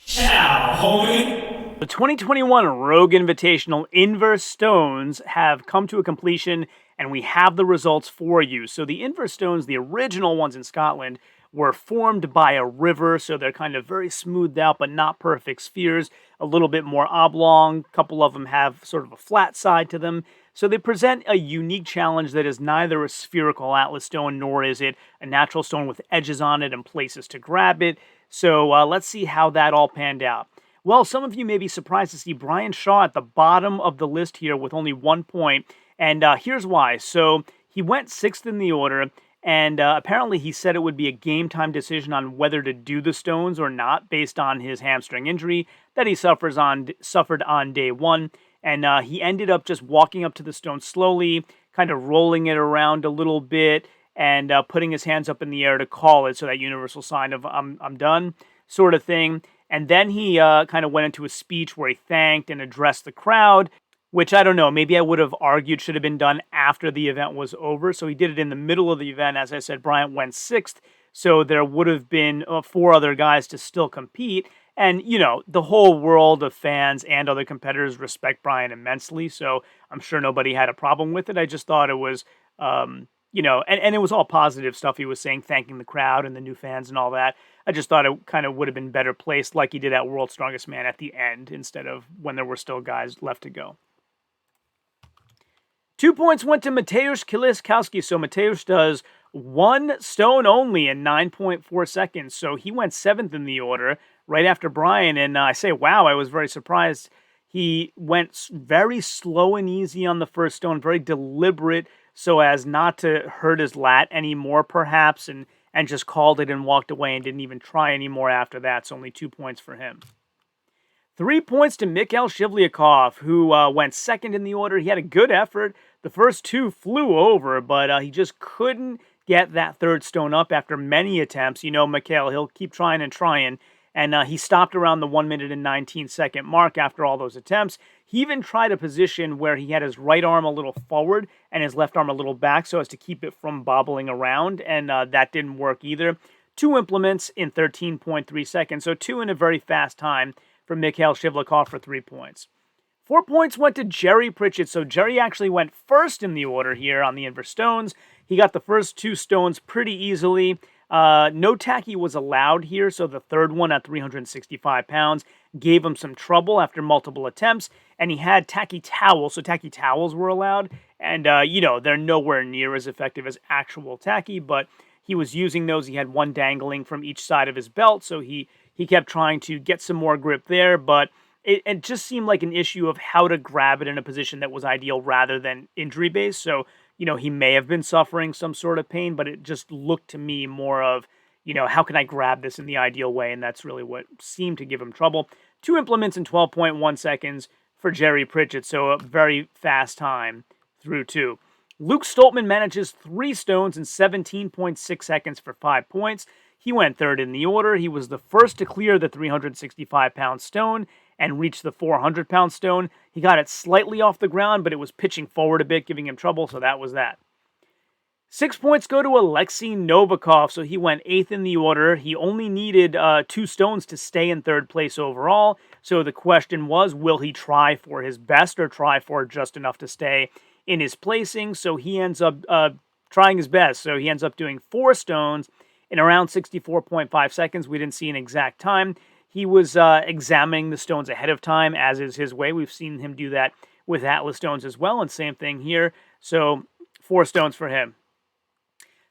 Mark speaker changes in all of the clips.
Speaker 1: Ciao, homie.
Speaker 2: The 2021 Rogue Invitational Inver stones have come to a completion, and we have the results for you. So the Inver stones, the original ones in Scotland, were formed by a river, so they're kind of very smoothed out but not perfect spheres, a little bit more oblong. A couple of them have sort of a flat side to them. So they present a unique challenge that is neither a spherical atlas stone nor is it a natural stone with edges on it and places to grab it. So let's see how that all panned out. Well, some of you may be surprised to see Brian Shaw at the bottom of the list here with only 1 point, and here's why. So he went 6th in the order, and apparently he said it would be a game time decision on whether to do the stones or not based on his hamstring injury that he suffered on day 1. And he ended up just walking up to the stone slowly, kind of rolling it around a little bit, and putting his hands up in the air to call it, so that universal sign of I'm done sort of thing. And then he kind of went into a speech where he thanked and addressed the crowd, which I don't know, maybe I would have argued should have been done after the event was over. So he did it in the middle of the event. As I said, Bryant went 6th, so there would have been 4 other guys to still compete. And, you know, the whole world of fans and other competitors respect Bryant immensely, so I'm sure nobody had a problem with it. I just thought it was, and it was all positive stuff he was saying, thanking the crowd and the new fans and all that. I just thought it kind of would have been better placed like he did at World's Strongest Man at the end instead of when there were still guys left to go. 2 points went to Matthias Keliskowski. So Matthias does 1 stone only in 9.4 seconds. So he went 7th in the order right after Brian. And I say, wow, I was very surprised. He went very slow and easy on the first stone, very deliberate so as not to hurt his lat anymore, perhaps, and just called it and walked away and didn't even try anymore after that. So only 2 points for him. 3 points to Mikhail Shivlyakov, who went 2nd in the order. He had a good effort. The first 2 flew over, but he just couldn't get that 3rd stone up after many attempts. You know, Mikhail, he'll keep trying and trying. And he stopped around the 1 minute and 19 second mark after all those attempts. He even tried a position where he had his right arm a little forward and his left arm a little back so as to keep it from bobbling around, and that didn't work either. 2 implements in 13.3 seconds, so 2 in a very fast time for Mikhail Shivlyakov for 3 points. 4 points went to Jerry Pritchett, so Jerry actually went 1st in the order here on the Inver stones. He got the first 2 stones pretty easily. No tacky was allowed here, so the 3rd one at 365 pounds gave him some trouble after multiple attempts, and he had tacky towels, so tacky towels were allowed, and they're nowhere near as effective as actual tacky, but he was using those. He had one dangling from each side of his belt, so he kept trying to get some more grip there, but it just seemed like an issue of how to grab it in a position that was ideal rather than injury-based, so he may have been suffering some sort of pain, but it just looked to me more of, how can I grab this in the ideal way? And that's really what seemed to give him trouble. 2 implements in 12.1 seconds for Jerry Pritchett, so a very fast time through 2. Luke Stoltman manages 3 stones in 17.6 seconds for 5 points. He went 3rd in the order. He was the first to clear the 365-pound stone and reach the 400-pound stone. He got it slightly off the ground, but it was pitching forward a bit, giving him trouble, so that was that. 6 points go to Alexey Novakov, so he went 8th in the order. He only needed 2 stones to stay in 3rd place overall, so the question was, will he try for his best or try for just enough to stay in his placing? So he ends up trying his best, so he ends up doing 4 stones in around 64.5 seconds. We didn't see an exact time. He was examining the stones ahead of time, as is his way. We've seen him do that with Atlas stones as well, and same thing here. So 4 stones for him.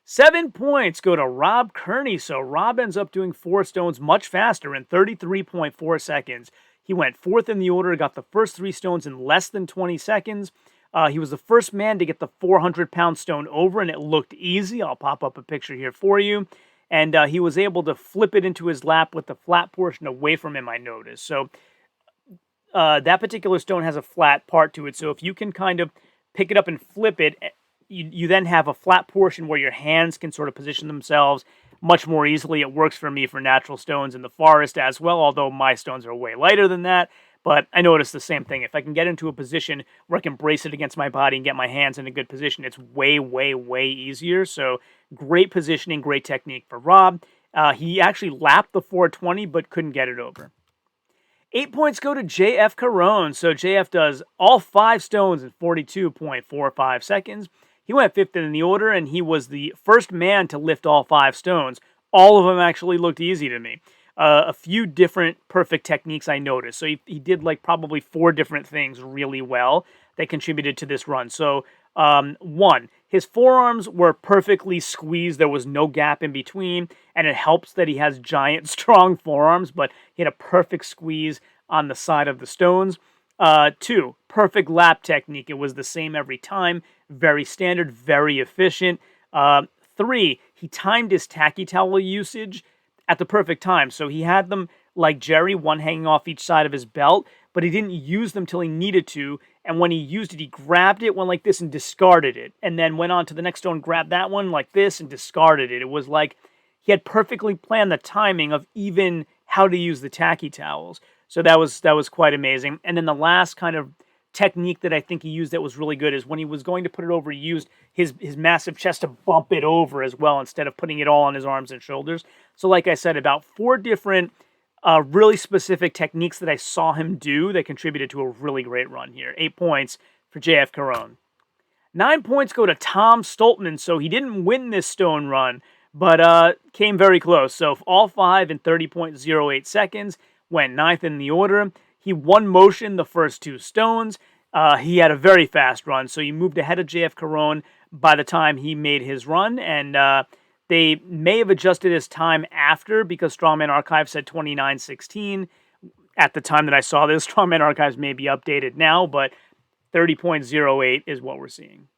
Speaker 2: 7 points go to Rob Kearney. So Rob ends up doing 4 stones much faster in 33.4 seconds. He went 4th in the order, got the first 3 stones in less than 20 seconds. He was the first man to get the 400-pound stone over, and it looked easy. I'll pop up a picture here for you. And he was able to flip it into his lap with the flat portion away from him, I noticed. So that particular stone has a flat part to it. So if you can kind of pick it up and flip it, you then have a flat portion where your hands can sort of position themselves much more easily. It works for me for natural stones in the forest as well, although my stones are way lighter than that. But I noticed the same thing. If I can get into a position where I can brace it against my body and get my hands in a good position, it's way, way, way easier. So great positioning, great technique for Rob. He actually lapped the 420, but couldn't get it over. 8 points go to JF Carone. So JF does all 5 stones in 42.45 seconds. He went 5th in the order, and he was the first man to lift all 5 stones. All of them actually looked easy to me. A few different perfect techniques I noticed. So he did like probably 4 different things really well that contributed to this run. So 1, his forearms were perfectly squeezed. There was no gap in between, and it helps that he has giant, strong forearms, but he had a perfect squeeze on the side of the stones. 2, perfect lap technique. It was the same every time. Very standard, very efficient. 3, he timed his tacky towel usage at the perfect time. So he had them like Jerry, one hanging off each side of his belt, but he didn't use them till he needed to. And when he used it, he grabbed it, went like this and discarded it. And then went on to the next stone, grabbed that one like this and discarded it. It was like he had perfectly planned the timing of even how to use the tacky towels. So that was quite amazing. And then the last kind of technique that I think he used that was really good is when he was going to put it over, he used his massive chest to bump it over as well instead of putting it all on his arms and shoulders. So like I said, about 4 different really specific techniques that I saw him do that contributed to a really great run here. 8 points for JF Carone. 9 points go to Tom Stoltman. So he didn't win this stone run, but came very close. So all 5 in 30.08 seconds, went 9th in the order. He one motion the first 2 stones. He had a very fast run, so he moved ahead of JF Carone by the time he made his run, and they may have adjusted his time after because Strongman Archive said 29:16 at the time that I saw this. Strongman Archives may be updated now, but 30.08 is what we're seeing.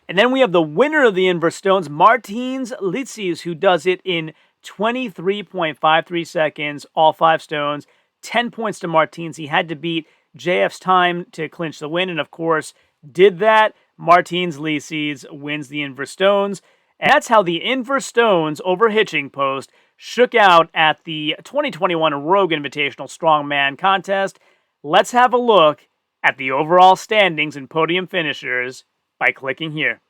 Speaker 2: And then we have the winner of the Inver Stones, Martins Litzis, who does it in 23.53 seconds, all 5 stones. 10 points to Martins. He had to beat JF's time to clinch the win, and of course, did that. Martins Litzis wins the Inver Stones. And that's how the Inver Stones over Hitching Post shook out at the 2021 Rogue Invitational Strongman Contest. Let's have a look at the overall standings and podium finishers by clicking here.